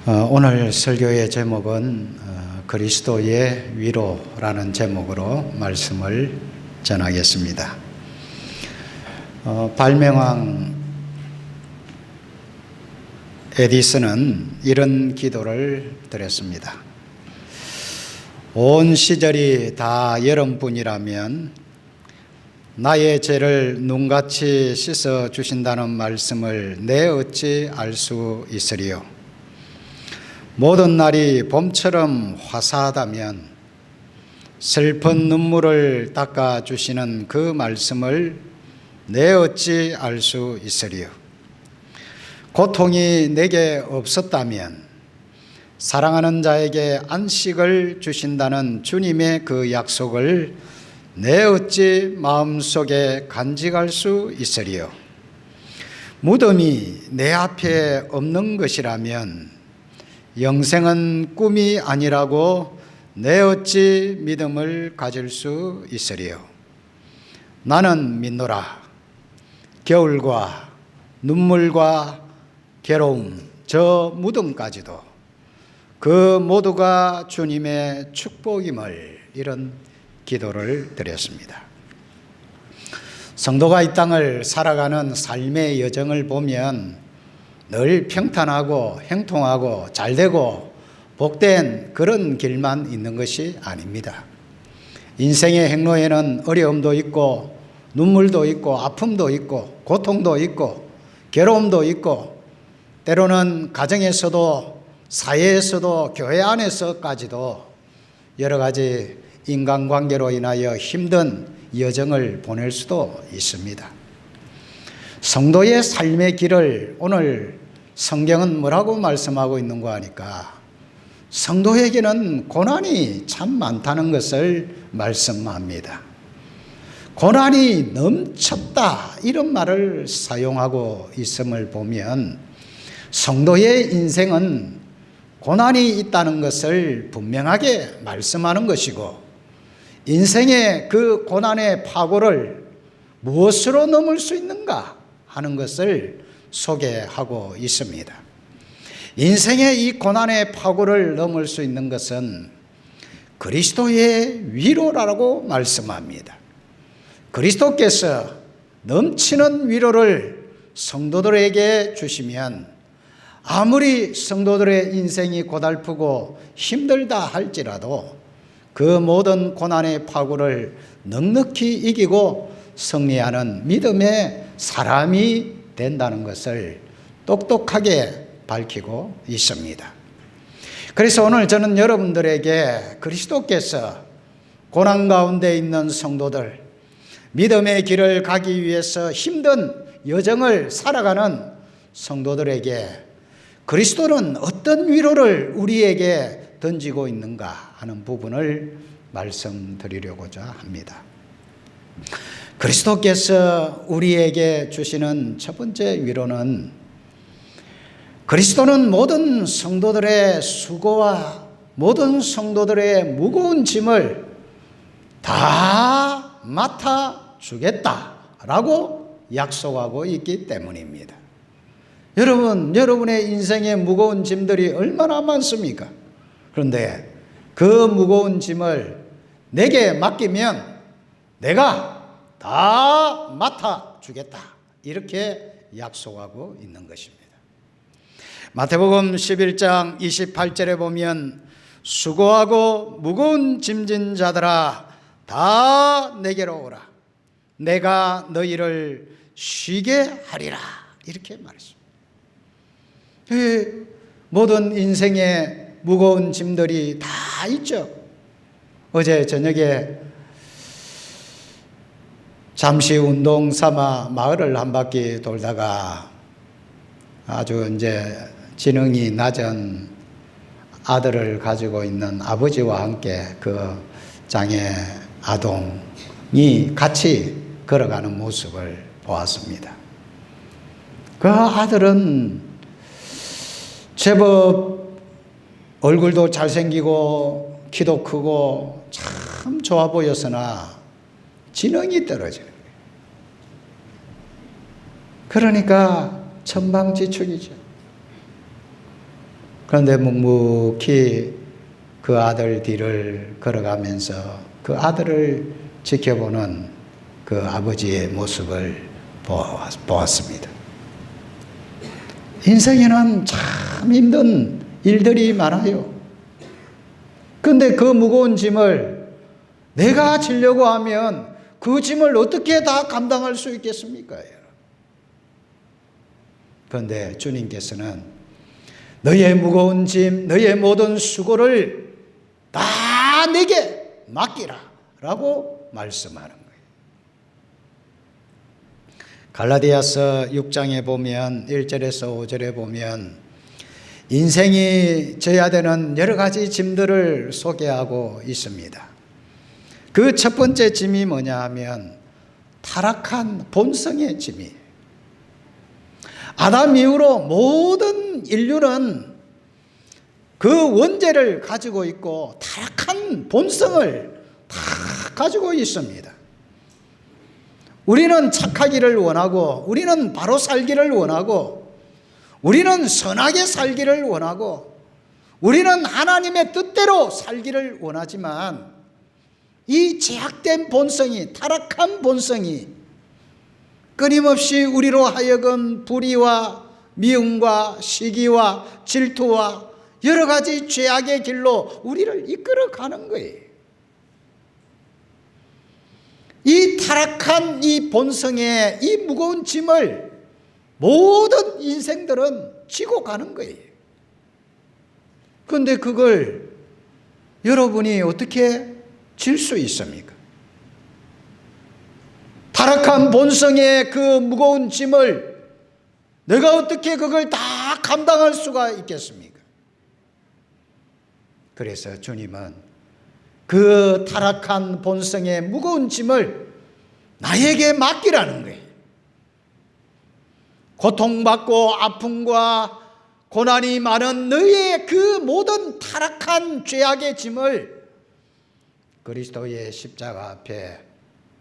오늘 설교의 제목은 그리스도의 위로라는 제목으로 말씀을 전하겠습니다. 발명왕 에디슨은 이런 기도를 드렸습니다. 온 시절이 다 여러분이라면 나의 죄를 눈같이 씻어 주신다는 말씀을 내 어찌 알 수 있으리요. 모든 날이 봄처럼 화사하다면 슬픈 눈물을 닦아주시는 그 말씀을 내 어찌 알 수 있으리요. 고통이 내게 없었다면 사랑하는 자에게 안식을 주신다는 주님의 그 약속을 내 어찌 마음속에 간직할 수 있으리요. 무덤이 내 앞에 없는 것이라면 영생은 꿈이 아니라고 내 어찌 믿음을 가질 수 있으리요. 나는 믿노라. 겨울과 눈물과 괴로움, 저 무덤까지도 그 모두가 주님의 축복임을, 이런 기도를 드렸습니다. 성도가 이 땅을 살아가는 삶의 여정을 보면 늘 평탄하고 형통하고 잘되고 복된 그런 길만 있는 것이 아닙니다. 인생의 행로에는 어려움도 있고 눈물도 있고 아픔도 있고 고통도 있고 괴로움도 있고 때로는 가정에서도 사회에서도 교회 안에서까지도 여러 가지 인간관계로 인하여 힘든 여정을 보낼 수도 있습니다. 성도의 삶의 길을 오늘 성경은 뭐라고 말씀하고 있는가 하니까 성도에게는 고난이 참 많다는 것을 말씀합니다. 고난이 넘쳤다, 이런 말을 사용하고 있음을 보면 성도의 인생은 고난이 있다는 것을 분명하게 말씀하는 것이고, 인생의 그 고난의 파고를 무엇으로 넘을 수 있는가 하는 것을 소개하고 있습니다. 인생의 이 고난의 파고를 넘을 수 있는 것은 그리스도의 위로라고 말씀합니다. 그리스도께서 넘치는 위로를 성도들에게 주시면 아무리 성도들의 인생이 고달프고 힘들다 할지라도 그 모든 고난의 파고를 넉넉히 이기고 승리하는 믿음의 사람이 된다는 것을 똑똑하게 밝히고 있습니다. 그래서 오늘 저는 여러분들에게 그리스도께서 고난 가운데 있는 성도들, 믿음의 길을 가기 위해서 힘든 여정을 살아가는 성도들에게 그리스도는 어떤 위로를 우리에게 던지고 있는가 하는 부분을 말씀드리려고자 합니다. 그리스도께서 우리에게 주시는 첫 번째 위로는, 그리스도는 모든 성도들의 수고와 모든 성도들의 무거운 짐을 다 맡아주겠다라고 약속하고 있기 때문입니다. 여러분의 인생의 무거운 짐들이 얼마나 많습니까? 그런데 그 무거운 짐을 내게 맡기면 내가 다 맡아주겠다, 이렇게 약속하고 있는 것입니다. 마태복음 11장 28절에 보면 수고하고 무거운 짐진 자들아 다 내게로 오라, 내가 너희를 쉬게 하리라, 이렇게 말했습니다. 모든 인생의 무거운 짐들이 다 있죠. 어제 저녁에 잠시 운동 삼아 마을을 한 바퀴 돌다가 아주 이제 지능이 낮은 아들을 가지고 있는 아버지와 함께 그 장애 아동이 같이 걸어가는 모습을 보았습니다. 그 아들은 제법 얼굴도 잘생기고 키도 크고 참 좋아 보였으나 지능이 떨어져요. 그러니까 천방지축이죠. 그런데 묵묵히 그 아들 뒤를 걸어가면서 그 아들을 지켜보는 그 아버지의 모습을 보았습니다. 인생에는 참 힘든 일들이 많아요. 그런데 그 무거운 짐을 내가 지려고 하면 그 짐을 어떻게 다 감당할 수 있겠습니까? 그런데 주님께서는 너의 무거운 짐, 너의 모든 수고를 다 내게 맡기라 라고 말씀하는 거예요. 갈라디아서 6장에 보면 1절에서 5절에 보면 인생이 져야 되는 여러 가지 짐들을 소개하고 있습니다. 그 첫 번째 짐이 뭐냐 하면 타락한 본성의 짐이에요. 아담 이후로 모든 인류는 그 원죄를 가지고 있고 타락한 본성을 다 가지고 있습니다. 우리는 착하기를 원하고, 우리는 바로 살기를 원하고, 우리는 선하게 살기를 원하고, 우리는 하나님의 뜻대로 살기를 원하지만 이 제약된 본성이, 타락한 본성이 끊임없이 우리로 하여금 불의와 미움과 시기와 질투와 여러 가지 죄악의 길로 우리를 이끌어가는 거예요. 이 타락한 이 본성의 이 무거운 짐을 모든 인생들은 지고 가는 거예요. 그런데 그걸 여러분이 어떻게 질 수 있습니까? 타락한 본성의 그 무거운 짐을 내가 어떻게 그걸 다 감당할 수가 있겠습니까? 그래서 주님은 그 타락한 본성의 무거운 짐을 나에게 맡기라는 거예요. 고통받고 아픔과 고난이 많은 너의 그 모든 타락한 죄악의 짐을 그리스도의 십자가 앞에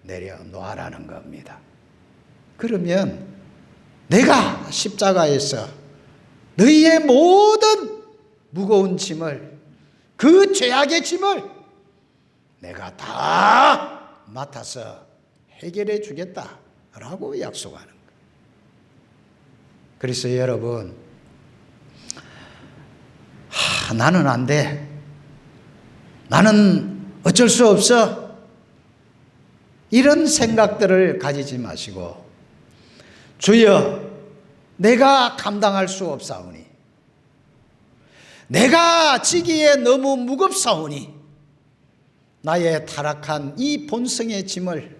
내려놓으라는 겁니다. 그러면 내가 십자가에서 너희의 모든 무거운 짐을, 그 죄악의 짐을 내가 다 맡아서 해결해 주겠다라고 약속하는 거예요. 그래서 여러분, 나는 안 돼. 나는 어쩔 수 없어. 이런 생각들을 가지지 마시고, 주여, 내가 감당할 수 없사오니, 내가 지기에 너무 무겁사오니 나의 타락한 이 본성의 짐을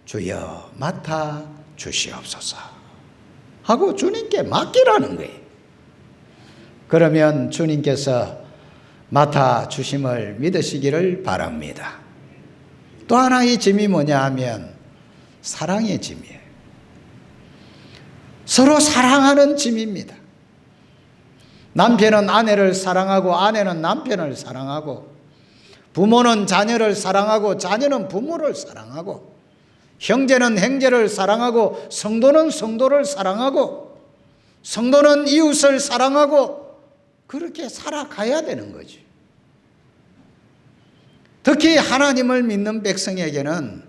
주여 맡아 주시옵소서 하고 주님께 맡기라는 거예요. 그러면 주님께서 맡아 주심을 믿으시기를 바랍니다. 또 하나의 짐이 뭐냐 하면 사랑의 짐이에요. 서로 사랑하는 짐입니다. 남편은 아내를 사랑하고 아내는 남편을 사랑하고, 부모는 자녀를 사랑하고 자녀는 부모를 사랑하고, 형제는 형제를 사랑하고 성도는 성도를 사랑하고 성도는 이웃을 사랑하고, 그렇게 살아가야 되는 거지. 특히 하나님을 믿는 백성에게는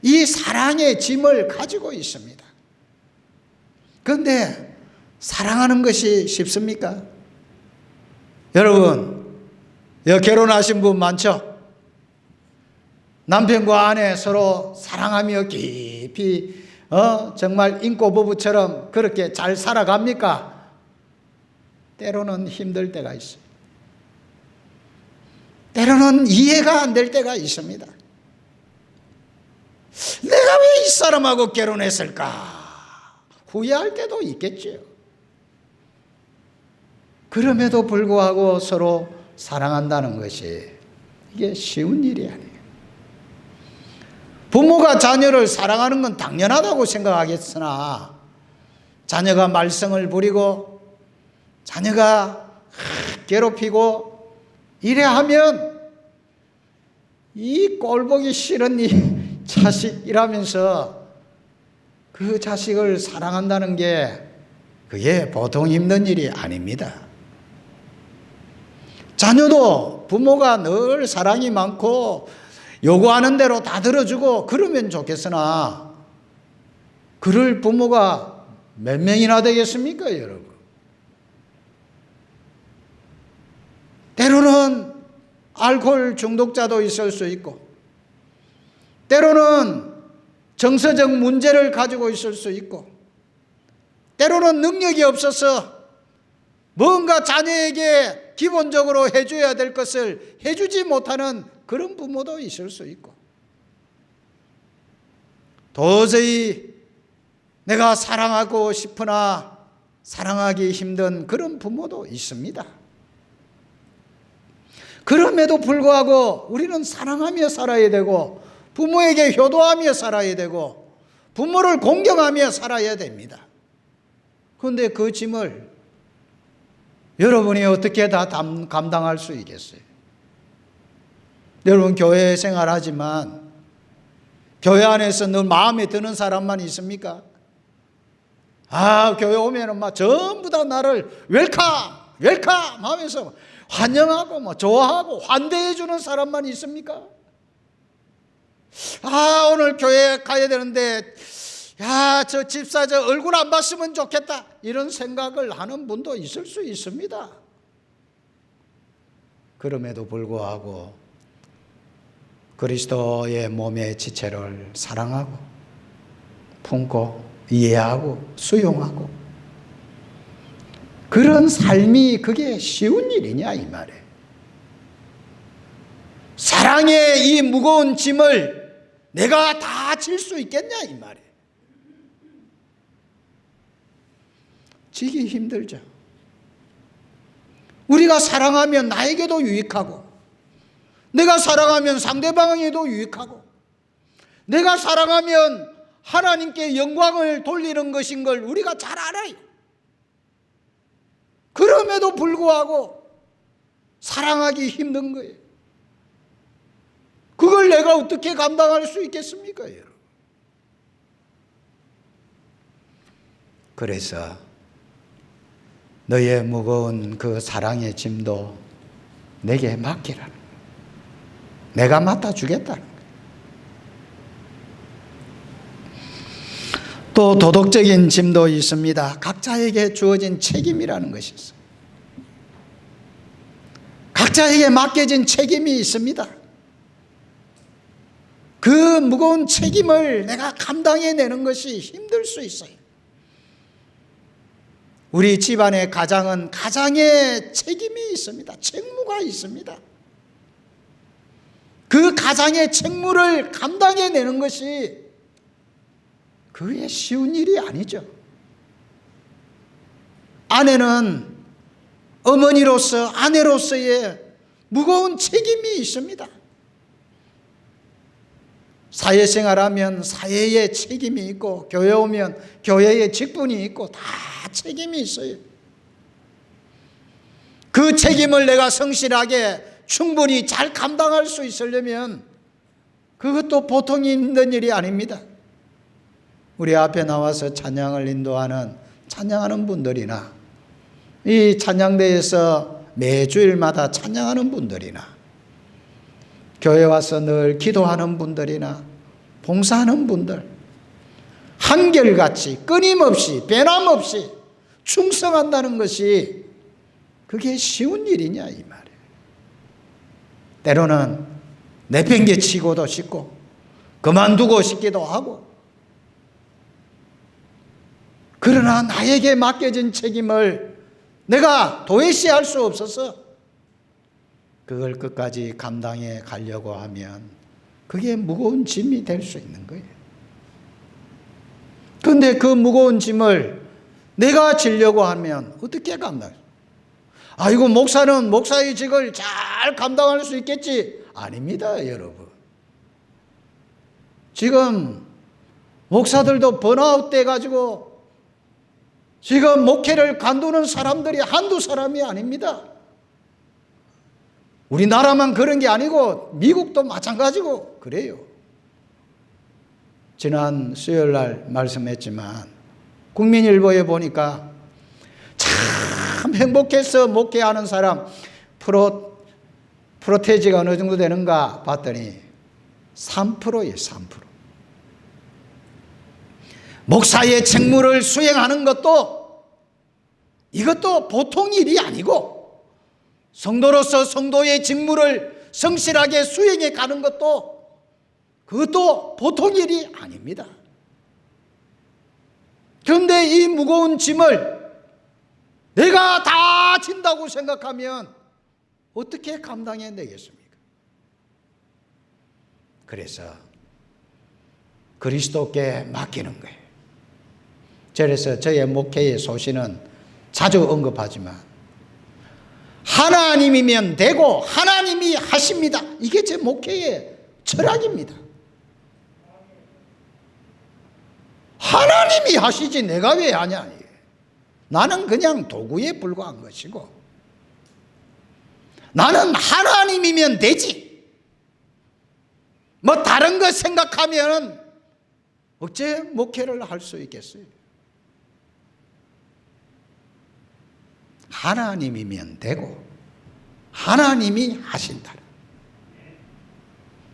이 사랑의 짐을 가지고 있습니다. 그런데 사랑하는 것이 쉽습니까? 여러분, 결혼하신 분 많죠? 남편과 아내 서로 사랑하며 깊이 정말 인꼬부부처럼 그렇게 잘 살아갑니까? 때로는 힘들 때가 있어요. 때로는 이해가 안 될 때가 있습니다. 내가 왜 이 사람하고 결혼했을까? 후회할 때도 있겠지요. 그럼에도 불구하고 서로 사랑한다는 것이 이게 쉬운 일이 아니에요. 부모가 자녀를 사랑하는 건 당연하다고 생각하겠으나, 자녀가 말썽을 부리고 자녀가 괴롭히고 이래 하면 이 꼴보기 싫은 이 자식이라면서 그 자식을 사랑한다는 게 그게 보통 힘든 일이 아닙니다. 자녀도 부모가 늘 사랑이 많고 요구하는 대로 다 들어주고 그러면 좋겠으나 그럴 부모가 몇 명이나 되겠습니까, 여러분? 때로는 알코올 중독자도 있을 수 있고 때로는 정서적 문제를 가지고 있을 수 있고 때로는 능력이 없어서 뭔가 자녀에게 기본적으로 해줘야 될 것을 해주지 못하는 그런 부모도 있을 수 있고 도저히 내가 사랑하고 싶으나 사랑하기 힘든 그런 부모도 있습니다. 그럼에도 불구하고 우리는 사랑하며 살아야 되고 부모에게 효도하며 살아야 되고 부모를 공경하며 살아야 됩니다. 그런데 그 짐을 여러분이 어떻게 다 감당할 수 있겠어요? 여러분 교회 생활하지만 교회 안에서 늘 마음에 드는 사람만 있습니까? 교회 오면은 막 전부 다 나를 웰컴 하면서 환영하고 좋아하고 환대해 주는 사람만 있습니까? 오늘 교회 가야 되는데 저 집사 저 얼굴 안 봤으면 좋겠다 이런 생각을 하는 분도 있을 수 있습니다. 그럼에도 불구하고 그리스도의 몸의 지체를 사랑하고 품고 이해하고 수용하고 그런 삶이 그게 쉬운 일이냐 이 말이에요. 사랑의 이 무거운 짐을 내가 다 질 수 있겠냐 이 말이에요. 지기 힘들죠. 우리가 사랑하면 나에게도 유익하고 내가 사랑하면 상대방에게도 유익하고 내가 사랑하면 하나님께 영광을 돌리는 것인 걸 우리가 잘 알아요. 그럼에도 불구하고 사랑하기 힘든 거예요. 그걸 내가 어떻게 감당할 수 있겠습니까, 여러분? 그래서 너의 무거운 그 사랑의 짐도 내게 맡기라는 거예요. 내가 맡아주겠다는 거예요. 또 도덕적인 짐도 있습니다. 각자에게 주어진 책임이라는 것이 있어요. 각자에게 맡겨진 책임이 있습니다. 그 무거운 책임을 내가 감당해내는 것이 힘들 수 있어요. 우리 집안의 가장은 가장의 책임이 있습니다. 책무가 있습니다. 그 가장의 책무를 감당해내는 것이 그게 쉬운 일이 아니죠. 아내는 어머니로서 아내로서의 무거운 책임이 있습니다. 사회생활하면 사회의 책임이 있고 교회 오면 교회의 직분이 있고 다 책임이 있어요. 그 책임을 내가 성실하게 충분히 잘 감당할 수 있으려면 그것도 보통 힘든 일이 아닙니다. 우리 앞에 나와서 찬양을 인도하는 찬양하는 분들이나 이 찬양대에서 매주일마다 찬양하는 분들이나 교회 와서 늘 기도하는 분들이나 봉사하는 분들 한결같이 끊임없이 변함없이 충성한다는 것이 그게 쉬운 일이냐 이 말이에요. 때로는 내팽개치고도 싶고 그만두고 싶기도 하고 그러나 나에게 맡겨진 책임을 내가 도외시할 수 없어서 그걸 끝까지 감당해 가려고 하면 그게 무거운 짐이 될 수 있는 거예요. 그런데 그 무거운 짐을 내가 지려고 하면 어떻게 감당해요? 이거 목사는 목사의 직을 잘 감당할 수 있겠지? 아닙니다, 여러분. 지금 목사들도 번아웃 돼가지고 지금 목회를 간두는 사람들이 한두 사람이 아닙니다. 우리나라만 그런 게 아니고 미국도 마찬가지고 그래요. 지난 수요일 날 말씀했지만 국민일보에 보니까 참 행복해서 목회하는 사람 프로테이지가 어느 정도 되는가 봤더니 3%예요. 3%. 목사의 책무를 수행하는 것도 이것도 보통 일이 아니고 성도로서 성도의 직무를 성실하게 수행해 가는 것도 그것도 보통 일이 아닙니다. 그런데 이 무거운 짐을 내가 다 진다고 생각하면 어떻게 감당해 내겠습니까? 그래서 그리스도께 맡기는 거예요. 그래서 저의 목회의 소신은 자주 언급하지만 하나님이면 되고 하나님이 하십니다. 이게 제 목회의 철학입니다. 하나님이 하시지 내가 왜 하냐. 나는 그냥 도구에 불과한 것이고 나는 하나님이면 되지. 뭐 다른 거 생각하면 어째 목회를 할 수 있겠어요? 하나님이면 되고 하나님이 하신다.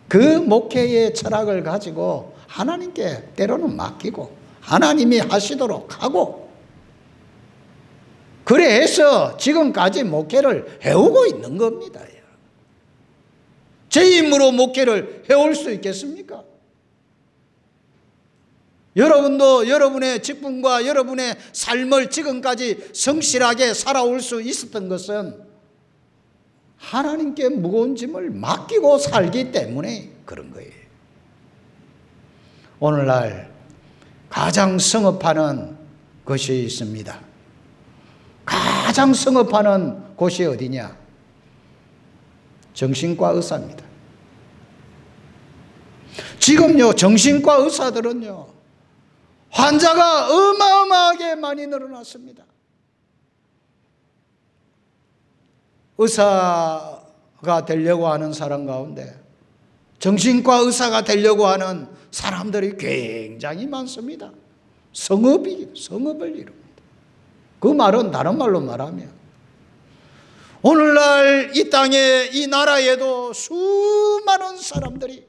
그 목회의 철학을 가지고 하나님께 때로는 맡기고 하나님이 하시도록 하고 그래서 지금까지 목회를 해오고 있는 겁니다. 제 힘으로 목회를 해올 수 있겠습니까? 여러분도 여러분의 직분과 여러분의 삶을 지금까지 성실하게 살아올 수 있었던 것은 하나님께 무거운 짐을 맡기고 살기 때문에 그런 거예요. 오늘날 가장 성업하는 것이 있습니다. 가장 성업하는 곳이 어디냐? 정신과 의사입니다. 지금요, 정신과 의사들은요, 환자가 어마어마하게 많이 늘어났습니다. 의사가 되려고 하는 사람 가운데 정신과 의사가 되려고 하는 사람들이 굉장히 많습니다. 성업을 이룹니다. 그 말은 다른 말로 말하면 오늘날 이 땅에 이 나라에도 수많은 사람들이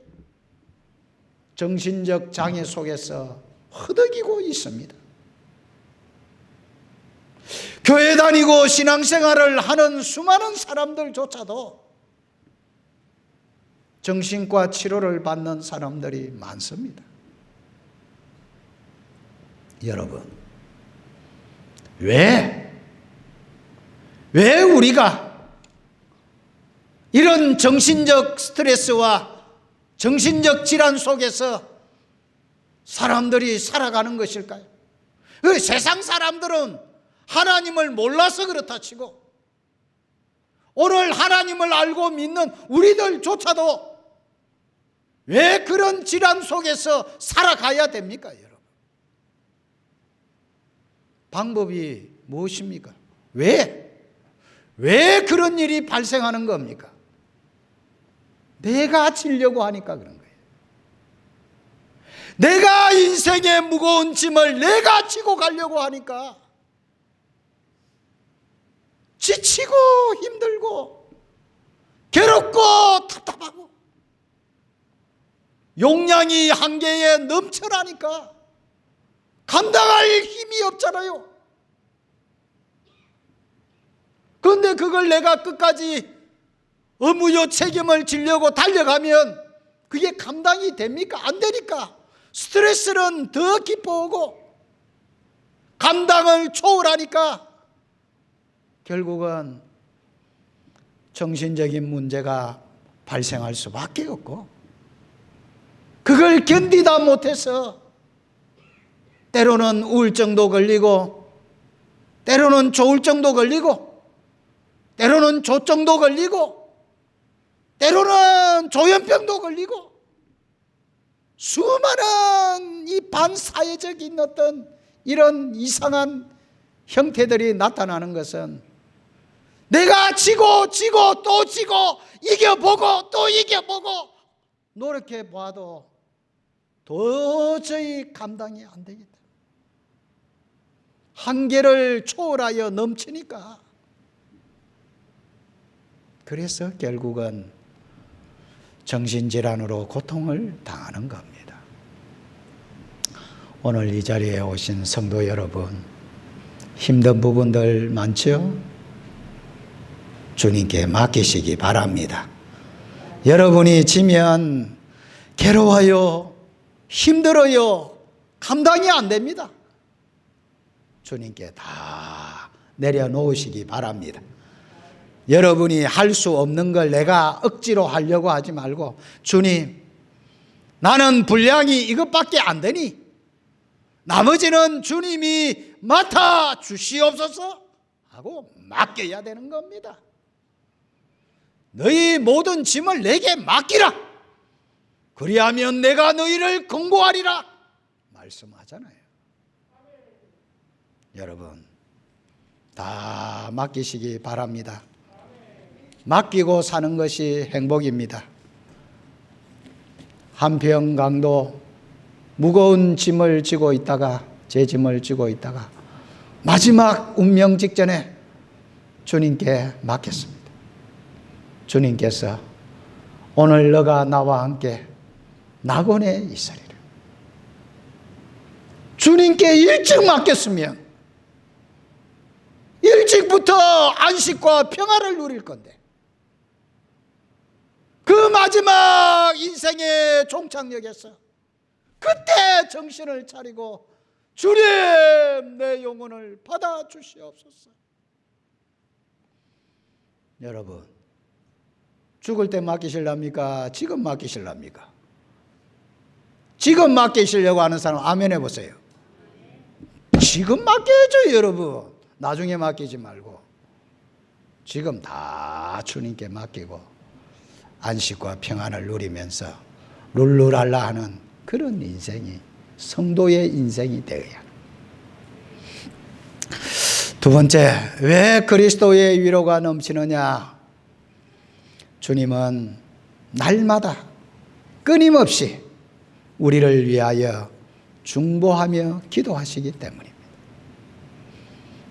정신적 장애 속에서 허덕이고 있습니다. 교회 다니고 신앙생활을 하는 수많은 사람들조차도 정신과 치료를 받는 사람들이 많습니다. 여러분, 왜 우리가 이런 정신적 스트레스와 정신적 질환 속에서 사람들이 살아가는 것일까요? 세상 사람들은 하나님을 몰라서 그렇다 치고 오늘 하나님을 알고 믿는 우리들조차도 왜 그런 질환 속에서 살아가야 됩니까, 여러분? 방법이 무엇입니까? 왜 그런 일이 발생하는 겁니까? 내가 지려고 하니까 그런 거예요. 내가 인생의 무거운 짐을 내가 지고 가려고 하니까 지치고 힘들고 괴롭고 답답하고 용량이 한계에 넘쳐나니까 감당할 힘이 없잖아요. 그런데 그걸 내가 끝까지 의무요 책임을 지려고 달려가면 그게 감당이 됩니까? 안 되니까 스트레스는 더 깊어오고 감당을 초월하니까 결국은 정신적인 문제가 발생할 수밖에 없고 그걸 견디다 못해서 때로는 우울증도 걸리고 때로는 조울증도 걸리고 때로는 조증도 걸리고 때로는 조현병도 걸리고 수많은 이 반사회적인 어떤 이런 이상한 형태들이 나타나는 것은 내가 지고 또 지고 이겨보고 또 이겨보고 노력해 봐도 도저히 감당이 안 되겠다. 한계를 초월하여 넘치니까 그래서 결국은 정신질환으로 고통을 당하는 겁니다. 오늘 이 자리에 오신 성도 여러분, 힘든 부분들 많죠? 주님께 맡기시기 바랍니다. 여러분이 지면 괴로워요, 힘들어요, 감당이 안 됩니다. 주님께 다 내려놓으시기 바랍니다. 여러분이 할 수 없는 걸 내가 억지로 하려고 하지 말고, 주님, 나는 분량이 이것밖에 안 되니 나머지는 주님이 맡아 주시옵소서 하고 맡겨야 되는 겁니다. 너희 모든 짐을 내게 맡기라. 그리하면 내가 너희를 권고하리라 말씀하잖아요. 여러분, 다 맡기시기 바랍니다. 맡기고 사는 것이 행복입니다. 한평강도 무거운 짐을 지고 있다가, 제 짐을 지고 있다가 마지막 운명 직전에 주님께 맡겼습니다. 주님께서 오늘 너가 나와 함께 낙원에 있으리라. 주님께 일찍 맡겼으면 일찍부터 안식과 평화를 누릴 건데, 그 마지막 인생의 종착역에서 그때 정신을 차리고 주님, 내 영혼을 받아주시옵소서. 여러분, 죽을 때 맡기실랍니까? 지금 맡기실랍니까? 지금 맡기시려고 하는 사람 아멘 해보세요. 지금 맡겨야죠, 여러분. 나중에 맡기지 말고 지금 다 주님께 맡기고 안식과 평안을 누리면서 룰루랄라 하는 그런 인생이 성도의 인생이 되어야. 두 번째, 왜 그리스도의 위로가 넘치느냐? 주님은 날마다 끊임없이 우리를 위하여 중보하며 기도하시기 때문입니다.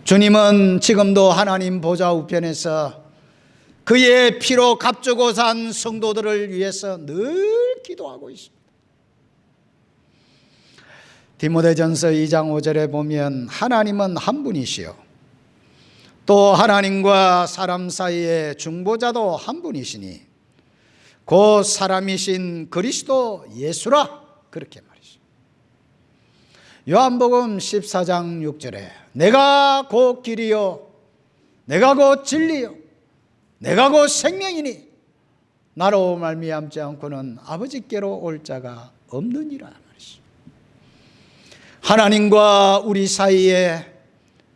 주님은 지금도 하나님 보좌 우편에서 그의 피로 값주고 산 성도들을 위해서 늘 기도하고 있습니다. 디모데전서 2장 5절에 보면 하나님은 한 분이시요 또 하나님과 사람 사이의 중보자도 한 분이시니 곧 사람이신 그리스도 예수라, 그렇게 말이죠. 요한복음 14장 6절에 내가 곧 길이요 내가 곧 진리요 내가 곧 생명이니 나로 말미암지 않고는 아버지께로 올 자가 없느니라 말이죠. 하나님과 우리 사이에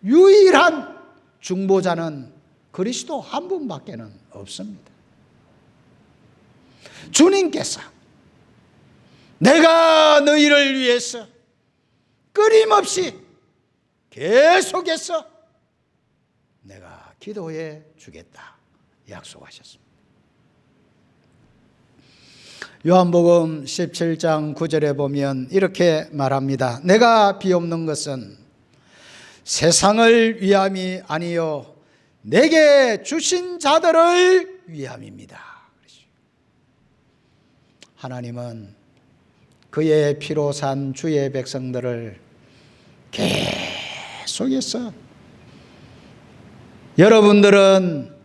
유일한 중보자는 그리스도 한 분밖에는 없습니다. 주님께서 내가 너희를 위해서 끊임없이 계속해서 내가 기도해 주겠다 약속하셨습니다. 요한복음 17장 9절에 보면 이렇게 말합니다. 내가 비옵는 것은 세상을 위함이 아니요 내게 주신 자들을 위함입니다. 하나님은 그의 피로 산 주의 백성들을 계속해서, 여러분들은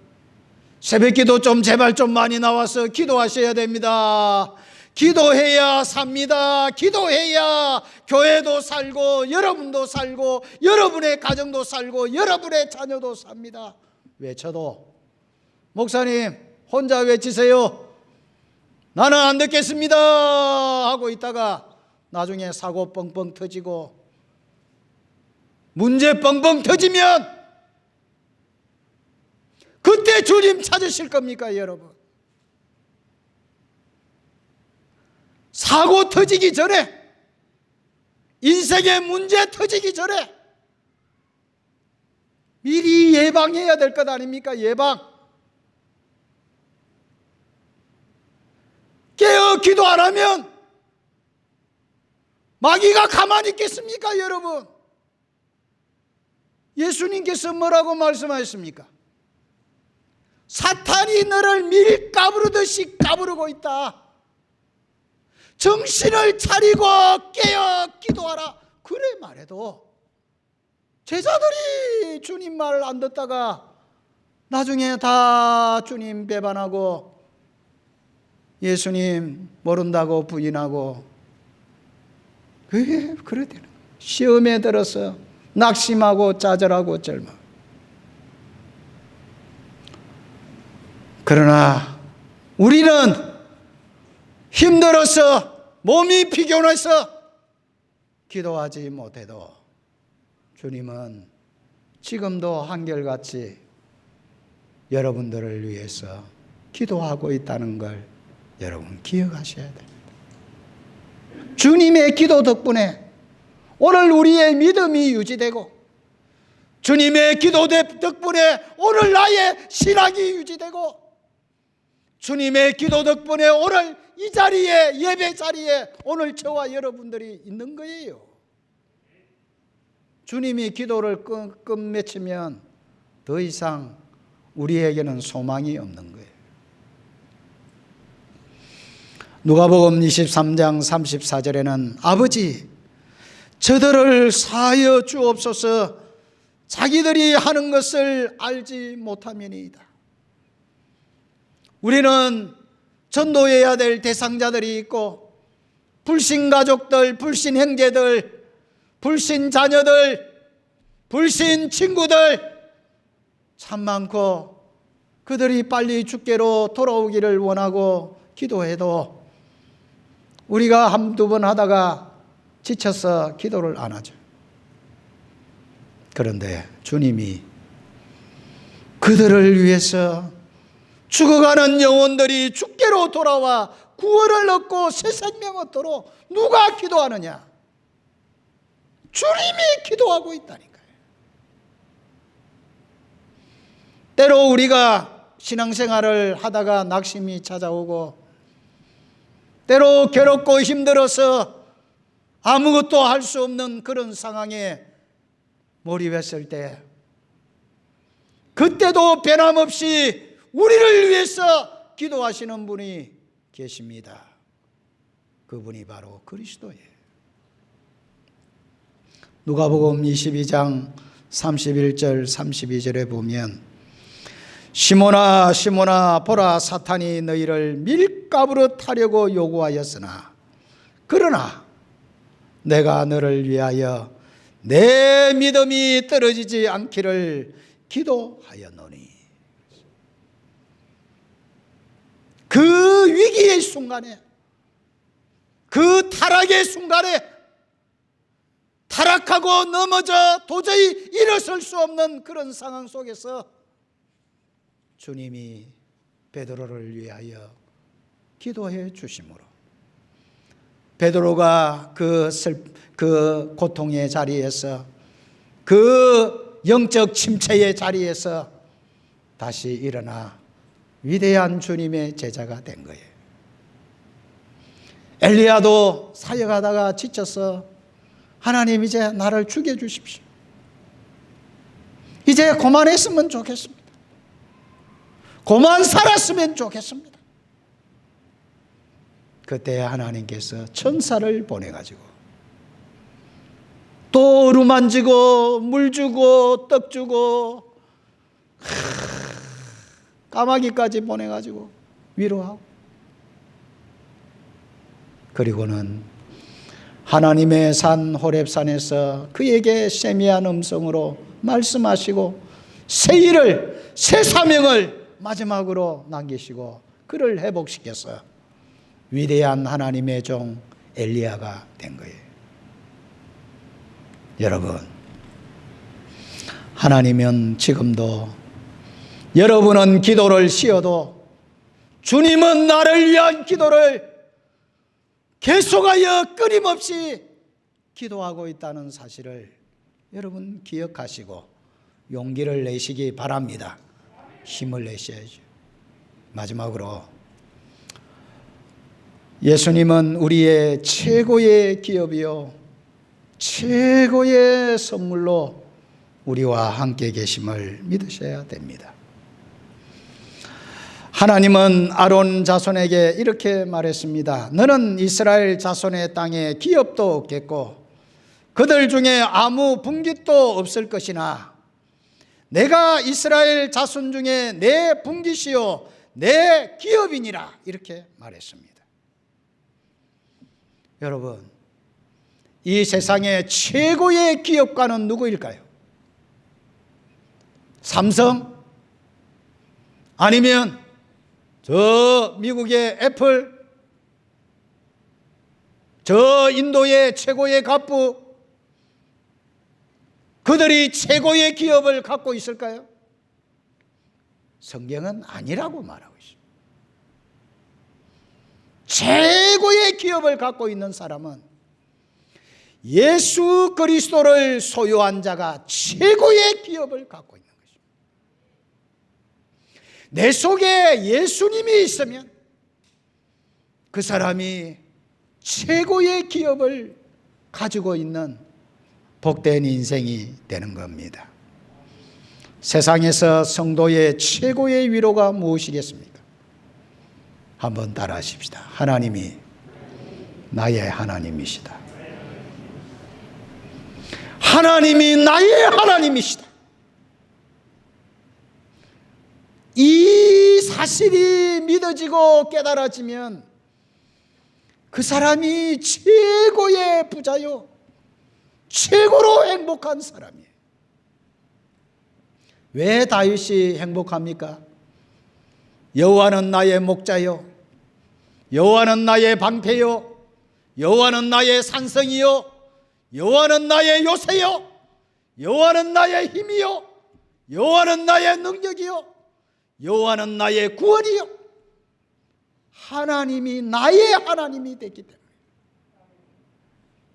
새벽기도 좀 제발 좀 많이 나와서 기도하셔야 됩니다. 기도해야 삽니다. 기도해야 교회도 살고 여러분도 살고 여러분의 가정도 살고 여러분의 자녀도 삽니다. 외쳐도 목사님 혼자 외치세요. 나는 안 듣겠습니다 하고 있다가 나중에 사고 뻥뻥 터지고 문제 뻥뻥 터지면 그때 주님 찾으실 겁니까, 여러분? 사고 터지기 전에, 인생의 문제 터지기 전에 미리 예방해야 될 것 아닙니까? 예방. 깨어 기도 안 하면 마귀가 가만히 있겠습니까, 여러분? 예수님께서 뭐라고 말씀하셨습니까? 사탄이 너를 밀가부르듯이 까부르고 있다. 정신을 차리고 깨어 기도하라. 그래 말해도 제자들이 주님 말을 안 듣다가 나중에 다 주님 배반하고 예수님 모른다고 부인하고 그게 그래 되는 거예요. 시험에 들어서 낙심하고 좌절하고 절망. 그러나 우리는 힘들어서 몸이 피곤해서 기도하지 못해도 주님은 지금도 한결같이 여러분들을 위해서 기도하고 있다는 걸 여러분 기억하셔야 됩니다. 주님의 기도 덕분에 오늘 우리의 믿음이 유지되고 주님의 기도 덕분에 오늘 나의 신앙이 유지되고 주님의 기도 덕분에 오늘 이 자리에 예배 자리에 오늘 저와 여러분들이 있는 거예요. 주님이 기도를 끝맺히면 더 이상 우리에게는 소망이 없는 거예요. 누가복음 23장 34절에는 아버지 저들을 사하여 주옵소서 자기들이 하는 것을 알지 못함이니이다. 우리는 전도해야 될 대상자들이 있고 불신 가족들, 불신 형제들, 불신 자녀들, 불신 친구들 참 많고 그들이 빨리 주께로 돌아오기를 원하고 기도해도 우리가 한두 번 하다가 지쳐서 기도를 안 하죠. 그런데 주님이 그들을 위해서 죽어가는 영혼들이 주께로 돌아와 구원을 얻고 새 생명 얻도록 누가 기도하느냐? 주님이 기도하고 있다니까요. 때로 우리가 신앙생활을 하다가 낙심이 찾아오고 때로 괴롭고 힘들어서 아무것도 할 수 없는 그런 상황에 몰입했을 때 그때도 변함없이 우리를 위해서 기도하시는 분이 계십니다. 그분이 바로 그리스도예요. 누가복음 22장 31절 32절에 보면 시몬아 시몬아 보라 사탄이 너희를 밀가부르 타려고 요구하였으나 그러나 내가 너를 위하여 내 믿음이 떨어지지 않기를 기도하였노니. 그 위기의 순간에 그 타락의 순간에 타락하고 넘어져 도저히 일어설 수 없는 그런 상황 속에서 주님이 베드로를 위하여 기도해 주심으로 베드로가 그 고통의 자리에서 그 영적 침체의 자리에서 다시 일어나 위대한 주님의 제자가 된 거예요. 엘리야도 사역하다가 지쳐서 하나님 이제 나를 죽여주십시오. 이제 그만했으면 좋겠습니다. 그만 살았으면 좋겠습니다. 그때 하나님께서 천사를 보내가지고 또 어루만지고 물 주고 떡 주고 까마귀까지 보내가지고 위로하고 그리고는 하나님의 산 호렙산에서 그에게 세미한 음성으로 말씀하시고 새 일을 새 사명을 마지막으로 남기시고 그를 회복시켜서 위대한 하나님의 종 엘리야가 된 거예요. 여러분, 하나님은 지금도 여러분은 기도를 쉬어도 주님은 나를 위한 기도를 계속하여 끊임없이 기도하고 있다는 사실을 여러분 기억하시고 용기를 내시기 바랍니다. 힘을 내셔야죠. 마지막으로 예수님은 우리의 최고의 기업이요 최고의 선물로 우리와 함께 계심을 믿으셔야 됩니다. 하나님은 아론 자손에게 이렇게 말했습니다. 너는 이스라엘 자손의 땅에 기업도 없겠고 그들 중에 아무 분깃도 없을 것이나 내가 이스라엘 자손 중에 내 분깃이요 내 기업이니라 이렇게 말했습니다. 여러분, 이 세상의 최고의 기업가는 누구일까요? 삼성? 아니면 저 미국의 애플? 저 인도의 최고의 갑부? 그들이 최고의 기업을 갖고 있을까요? 성경은 아니라고 말하고 있습니다. 최고의 기업을 갖고 있는 사람은 예수 그리스도를 소유한 자가 최고의 기업을 갖고 있는 것입니다. 내 속에 예수님이 있으면 그 사람이 최고의 기업을 가지고 있는 복된 인생이 되는 겁니다. 세상에서 성도의 최고의 위로가 무엇이겠습니까? 한번 따라하십시다. 하나님이 나의 하나님이시다. 하나님이 나의 하나님이시다. 이 사실이 믿어지고 깨달아지면 그 사람이 최고의 부자요, 최고로 행복한 사람이에요. 왜 다윗이 행복합니까? 여호와는 나의 목자요, 여호와는 나의 방패요, 여호와는 나의 산성이요, 여호와는 나의 요새요, 여호와는 나의 힘이요, 여호와는 나의 능력이요, 여호와는 나의 구원이요. 하나님이 나의 하나님이 됐기 때문에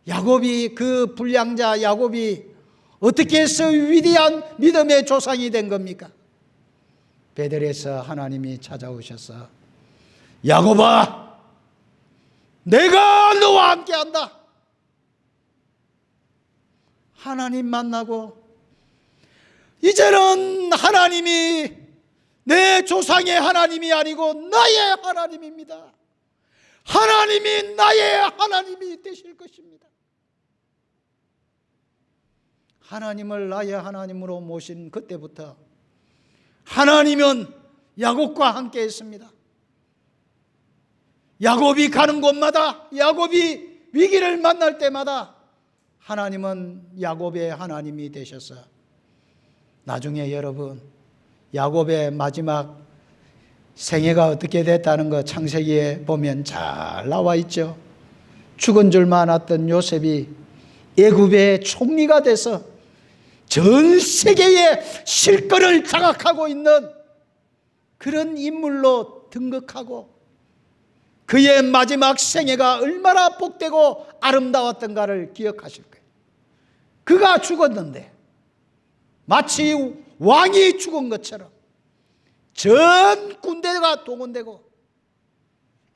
야곱이, 그 불량자 야곱이 어떻게 해서 위대한 믿음의 조상이 된 겁니까? 베델에서 하나님이 찾아오셔서 야곱아, 내가 너와 함께한다. 하나님 만나고 이제는 하나님이 내 조상의 하나님이 아니고 나의 하나님입니다. 하나님이 나의 하나님이 되실 것입니다. 하나님을 나의 하나님으로 모신 그때부터 하나님은 야곱과 함께 했습니다. 야곱이 가는 곳마다, 야곱이 위기를 만날 때마다 하나님은 야곱의 하나님이 되셔서 나중에 여러분, 야곱의 마지막 생애가 어떻게 됐다는 거 창세기에 보면 잘 나와 있죠. 죽은 줄만 알았던 요셉이 애굽의 총리가 돼서 전 세계의 실권을 장악하고 있는 그런 인물로 등극하고 그의 마지막 생애가 얼마나 복되고 아름다웠던가를 기억하실 거예요. 그가 죽었는데 마치 왕이 죽은 것처럼 전 군대가 동원되고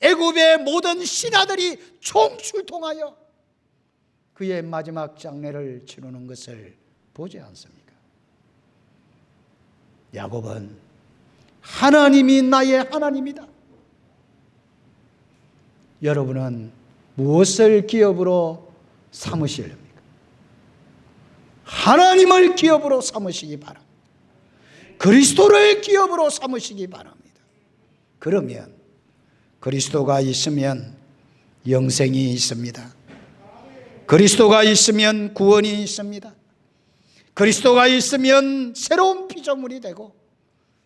애굽의 모든 신하들이 총출동하여 그의 마지막 장례를 치르는 것을 보지 않습니까? 야곱은 하나님이 나의 하나님이다. 여러분은 무엇을 기업으로 삼으시렵니까? 하나님을 기업으로 삼으시기 바랍니다. 그리스도를 기업으로 삼으시기 바랍니다. 그러면 그리스도가 있으면 영생이 있습니다. 그리스도가 있으면 구원이 있습니다. 그리스도가 있으면 새로운 피조물이 되고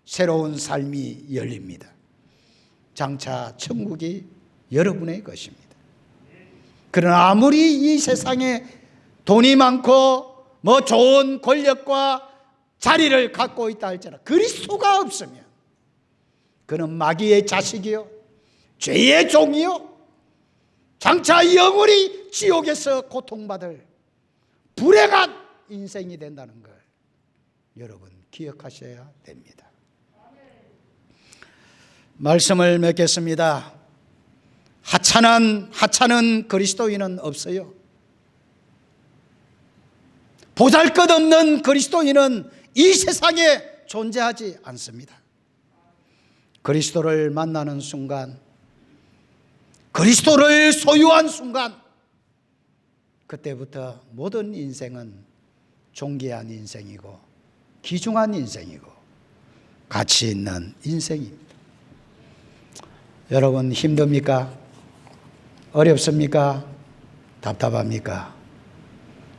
새로운 삶이 열립니다. 장차 천국이 여러분의 것입니다. 그러나 아무리 이 세상에 돈이 많고 뭐 좋은 권력과 자리를 갖고 있다 할지라도 그리스도가 없으면 그는 마귀의 자식이요, 죄의 종이요, 장차 영원히 지옥에서 고통받을 불행한 인생이 된다는 걸 여러분 기억하셔야 됩니다. 말씀을 맺겠습니다. 하찮은 그리스도인은 없어요. 보잘것없는 그리스도인은 이 세상에 존재하지 않습니다. 그리스도를 만나는 순간, 그리스도를 소유한 순간, 그때부터 모든 인생은 존귀한 인생이고 귀중한 인생이고 가치 있는 인생입니다. 여러분 힘듭니까? 어렵습니까? 답답합니까?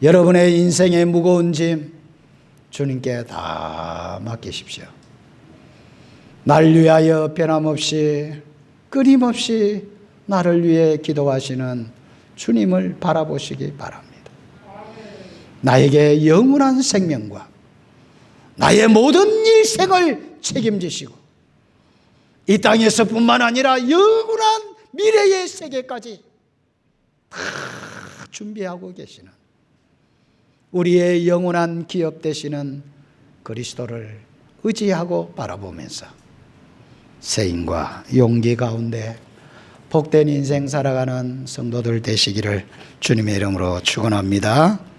여러분의 인생의 무거운 짐 주님께 다 맡기십시오. 날 위하여 변함없이 끊임없이 나를 위해 기도하시는 주님을 바라보시기 바랍니다. 나에게 영원한 생명과 나의 모든 일생을 책임지시고 이 땅에서뿐만 아니라 영원한 미래의 세계까지 다 준비하고 계시는 우리의 영원한 기업 되시는 그리스도를 의지하고 바라보면서 세임과 용기 가운데 복된 인생 살아가는 성도들 되시기를 주님의 이름으로 축원합니다.